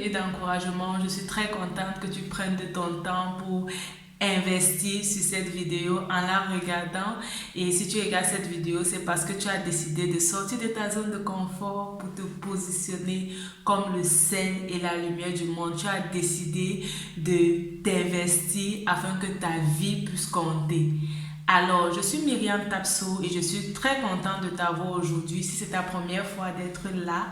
bienvenue d'encouragement. Je suis très contente que tu prennes de ton temps pour investir sur cette vidéo en la regardant. Et si tu regardes cette vidéo, c'est parce que tu as décidé de sortir de ta zone de confort pour te positionner comme le sel et la lumière du monde. Tu as décidé de t'investir afin que ta vie puisse compter. Alors, je suis Myriam Tapso et je suis très contente de t'avoir aujourd'hui. Si c'est ta première fois d'être là,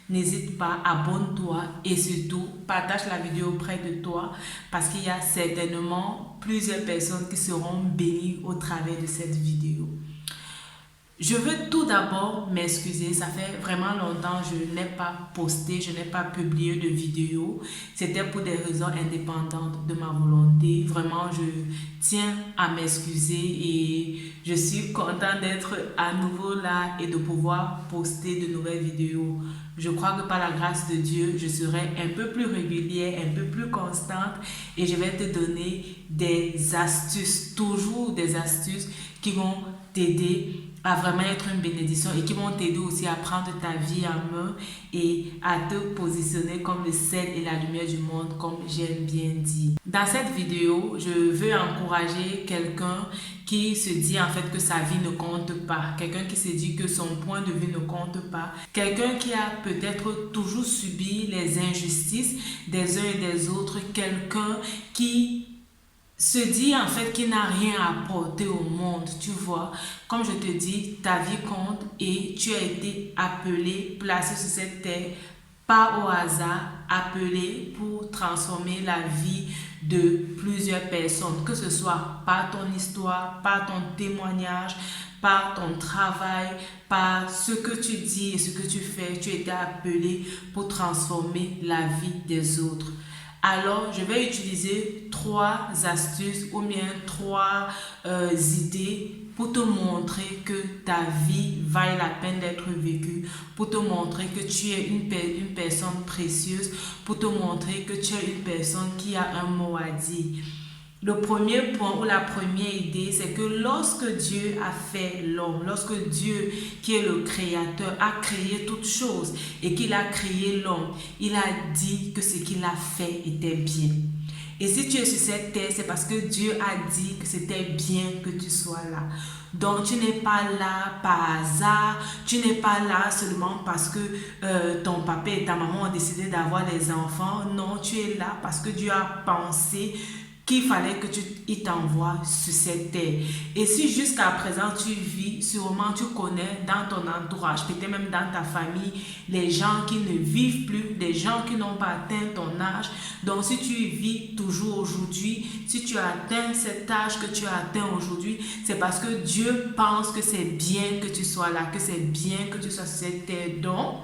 n'hésite pas, abonne-toi et surtout partage la vidéo auprès de toi parce qu'il y a certainement plusieurs personnes qui seront bénies au travers de cette vidéo. Je veux tout d'abord m'excuser, ça fait vraiment longtemps que je n'ai pas posté, je n'ai pas publié de vidéo. C'était pour des raisons indépendantes de ma volonté. Vraiment, je tiens à m'excuser et je suis contente d'être à nouveau là et de pouvoir poster de nouvelles vidéos. Je crois que par la grâce de Dieu, je serai un peu plus régulière, un peu plus constante et je vais te donner des astuces, toujours des astuces qui vont t'aider à vraiment être une bénédiction et qui vont t'aider aussi à prendre ta vie en main et à te positionner comme le sel et la lumière du monde, comme j'aime bien dire. Dans cette vidéo, je veux encourager quelqu'un qui se dit en fait que sa vie ne compte pas, quelqu'un qui se dit que son point de vue ne compte pas, quelqu'un qui a peut-être toujours subi les injustices des uns et des autres, quelqu'un qui se dit en fait qu'il n'a rien à apporter au monde, tu vois. Comme je te dis, ta vie compte et tu as été appelé, placé sur cette terre, pas au hasard, appelé pour transformer la vie de plusieurs personnes, que ce soit par ton histoire, par ton témoignage, par ton travail, par ce que tu dis et ce que tu fais. Tu as été appelé pour transformer la vie des autres. Alors, je vais utiliser 3 astuces ou bien 3 idées pour te montrer que ta vie vaille la peine d'être vécue, pour te montrer que tu es une personne précieuse, pour te montrer que tu es une personne qui a un mot à dire. Le premier point ou la première idée, c'est que lorsque Dieu a fait l'homme, lorsque Dieu, qui est le créateur, a créé toutes choses et qu'il a créé l'homme, il a dit que ce qu'il a fait était bien. Et si tu es sur cette terre, c'est parce que Dieu a dit que c'était bien que tu sois là. Donc, tu n'es pas là par hasard, tu n'es pas là seulement parce que ton papa et ta maman ont décidé d'avoir des enfants. Non, tu es là parce que Dieu a pensé qu'il fallait que il t'envoie sur cette terre. Et si jusqu'à présent tu vis, sûrement tu connais dans ton entourage, peut-être même dans ta famille, les gens qui ne vivent plus, les gens qui n'ont pas atteint ton âge. Donc si tu vis toujours aujourd'hui, si tu as atteint cet âge que tu as atteint aujourd'hui, c'est parce que Dieu pense que c'est bien que tu sois là, que c'est bien que tu sois sur cette terre. Donc,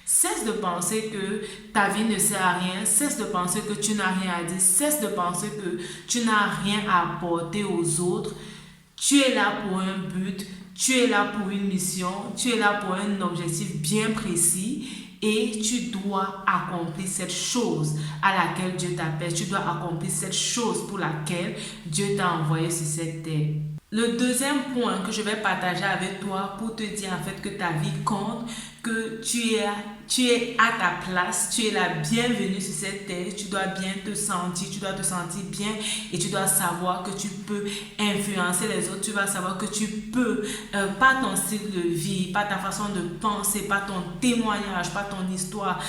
cesse de penser que ta vie ne sert à rien, cesse de penser que tu n'as rien à dire, cesse de penser que tu n'as rien à apporter aux autres. Tu es là pour un but, tu es là pour une mission, tu es là pour un objectif bien précis et tu dois accomplir cette chose à laquelle Dieu t'appelle. Tu dois accomplir cette chose pour laquelle Dieu t'a envoyé sur cette terre. Le deuxième point que je vais partager avec toi pour te dire en fait que ta vie compte, que tu es à ta place, tu es la bienvenue sur cette terre, tu dois bien te sentir, tu dois te sentir bien et tu dois savoir que tu peux influencer les autres, tu vas savoir que tu peux, par ton style de vie, par ta façon de penser, par ton témoignage, par ton histoire,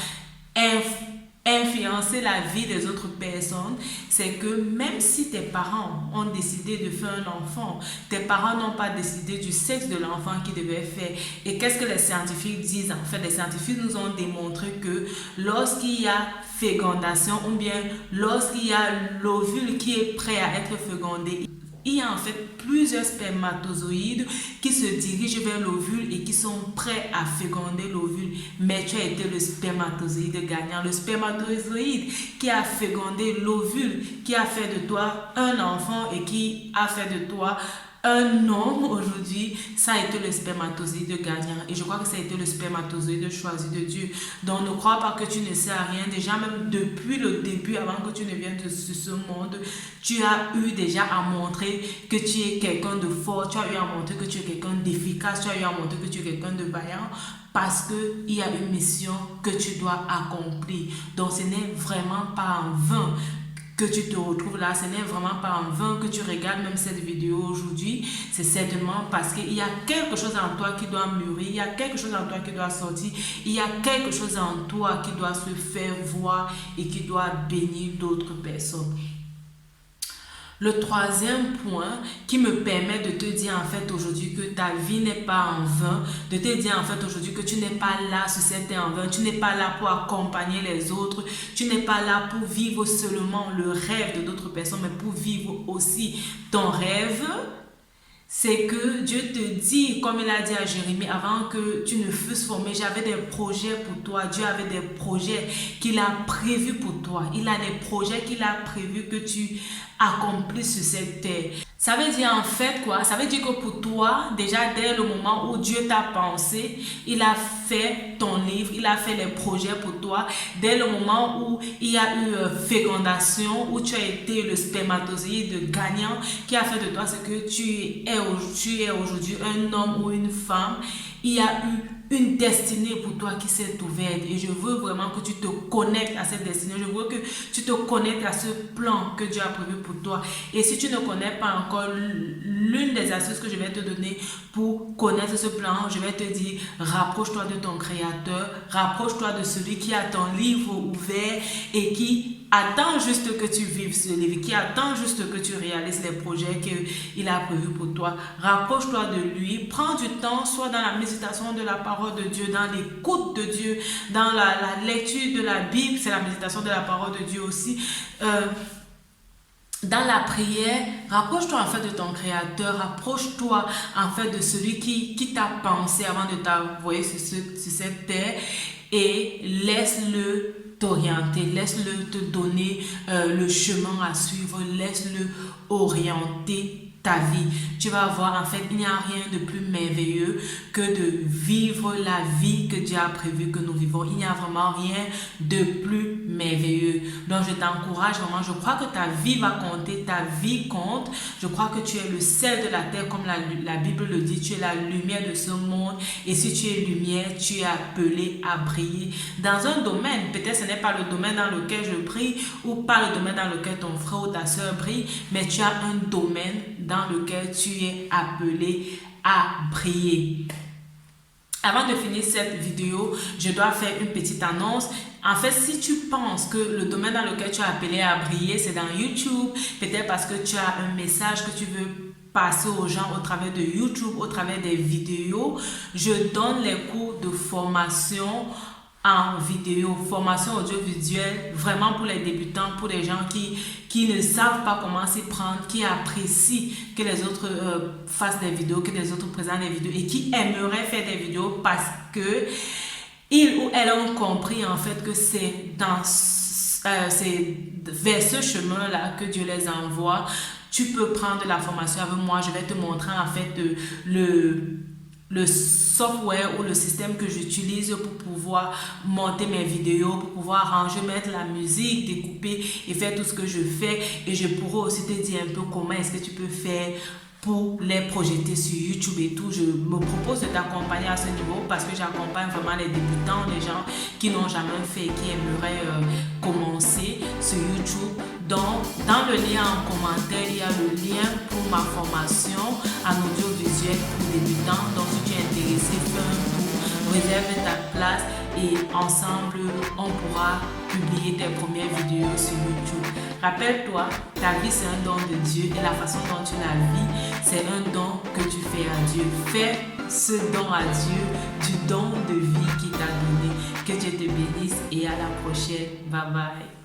influencer la vie des autres personnes. C'est que même si tes parents ont décidé de faire un enfant, tes parents n'ont pas décidé du sexe de l'enfant qu'ils devaient faire. Et qu'est-ce que les scientifiques disent? En fait, les scientifiques nous ont démontré que lorsqu'il y a fécondation ou bien lorsqu'il y a l'ovule qui est prêt à être fécondé, il y a en fait plusieurs spermatozoïdes qui se dirigent vers l'ovule et qui sont prêts à féconder l'ovule. Mais tu as été le spermatozoïde gagnant, le spermatozoïde qui a fécondé l'ovule, qui a fait de toi un enfant et qui a fait de toi Un homme aujourd'hui, ça a été le spermatozoïde gagnant. Et je crois que ça a été le spermatozoïde choisi de Dieu. Donc ne crois pas que tu ne sais rien. Déjà, même depuis le début, avant que tu ne viennes de ce monde, tu as eu déjà à montrer que tu es quelqu'un de fort. Tu as eu à montrer que tu es quelqu'un d'efficace. Tu as eu à montrer que tu es quelqu'un de vaillant. Parce qu'il y a une mission que tu dois accomplir. Donc ce n'est vraiment pas en vain que tu te retrouves là, ce n'est vraiment pas en vain que tu regardes même cette vidéo aujourd'hui. C'est certainement parce qu'il y a quelque chose en toi qui doit mûrir, il y a quelque chose en toi qui doit sortir, il y a quelque chose en toi qui doit se faire voir et qui doit bénir d'autres personnes. Le troisième point qui me permet de te dire en fait aujourd'hui que ta vie n'est pas en vain, de te dire en fait aujourd'hui que tu n'es pas là sur cette terre en vain, tu n'es pas là pour accompagner les autres, tu n'es pas là pour vivre seulement le rêve de d'autres personnes, mais pour vivre aussi ton rêve. C'est que Dieu te dit, comme il a dit à Jérémie, avant que tu ne fusses formé, j'avais des projets pour toi. Dieu avait des projets qu'il a prévus pour toi. Il a des projets qu'il a prévus que tu accomplisses sur cette terre. Ça veut dire en fait quoi? Ça veut dire que pour toi, déjà dès le moment où Dieu t'a pensé, il a fait ton livre, il a fait les projets pour toi. Dès le moment où il y a eu fécondation, où tu as été le spermatozoïde gagnant, qui a fait de toi ce que tu es aujourd'hui, un homme ou une femme, il y a eu une destinée pour toi qui s'est ouverte et je veux vraiment que tu te connectes à cette destinée. Je veux que tu te connectes à ce plan que Dieu a prévu pour toi. Et si tu ne connais pas encore, l'une des astuces que je vais te donner pour connaître ce plan, je vais te dire, rapproche-toi de ton Créateur, rapproche-toi de celui qui a ton livre ouvert et qui attend juste que tu vives ce livre, qui attend juste que tu réalises les projets qu'il a prévus pour toi. Rapproche-toi de lui, prends du temps, soit dans la méditation de la parole de Dieu, dans l'écoute de Dieu, dans la lecture de la Bible, c'est la méditation de la parole de Dieu aussi. Dans la prière, rapproche-toi en fait de ton Créateur, rapproche-toi en fait de celui qui t'a pensé avant de t'envoyer sur cette terre et laisse-le t'orienter, laisse-le te donner le chemin à suivre, laisse-le orienter ta vie. Tu vas voir en fait, il n'y a rien de plus merveilleux que de vivre la vie que Dieu a prévu que nous vivons. Il n'y a vraiment rien de plus merveilleux. Donc je t'encourage vraiment, je crois que ta vie va compter, ta vie compte. Je crois que tu es le sel de la terre comme la Bible le dit, tu es la lumière de ce monde et si tu es lumière, tu es appelé à briller dans un domaine. Peut-être ce n'est pas le domaine dans lequel je brille ou pas le domaine dans lequel ton frère ou ta soeur brille, mais tu as un domaine dans lequel tu es appelé à briller. Avant de finir cette vidéo, je dois faire une petite annonce. En fait, si tu penses que le domaine dans lequel tu es appelé à briller, c'est dans YouTube, peut-être parce que tu as un message que tu veux passer aux gens au travers de YouTube, au travers des vidéos, je donne les cours de formation en vidéo, formation audiovisuelle, vraiment pour les débutants, pour les gens qui ne savent pas comment s'y prendre, qui apprécient que les autres fassent des vidéos, que les autres présentent des vidéos et qui aimeraient faire des vidéos parce que ils ou elles ont compris en fait que c'est vers ce chemin-là que Dieu les envoie. Tu peux prendre la formation avec moi, je vais te montrer en fait le software ou le système que j'utilise pour pouvoir monter mes vidéos, pour pouvoir arranger, mettre la musique, découper et faire tout ce que je fais. Et je pourrais aussi te dire un peu comment est-ce que tu peux faire pour les projeter sur YouTube et tout. Je me propose de t'accompagner à ce niveau parce que j'accompagne vraiment les débutants, les gens qui n'ont jamais fait et qui aimeraient commencer sur YouTube. Donc, dans le lien en commentaire, il y a le lien pour ma formation en audiovisuel pour débutants. Donc, si tu es intéressé, fais un tour, réserve ta place et ensemble, on pourra publier tes premières vidéos sur YouTube. Rappelle-toi, ta vie c'est un don de Dieu et la façon dont tu la vis, c'est un don que tu fais à Dieu. Fais ce don à Dieu du don de vie qu'il t'a donné. Que Dieu te bénisse et à la prochaine. Bye bye.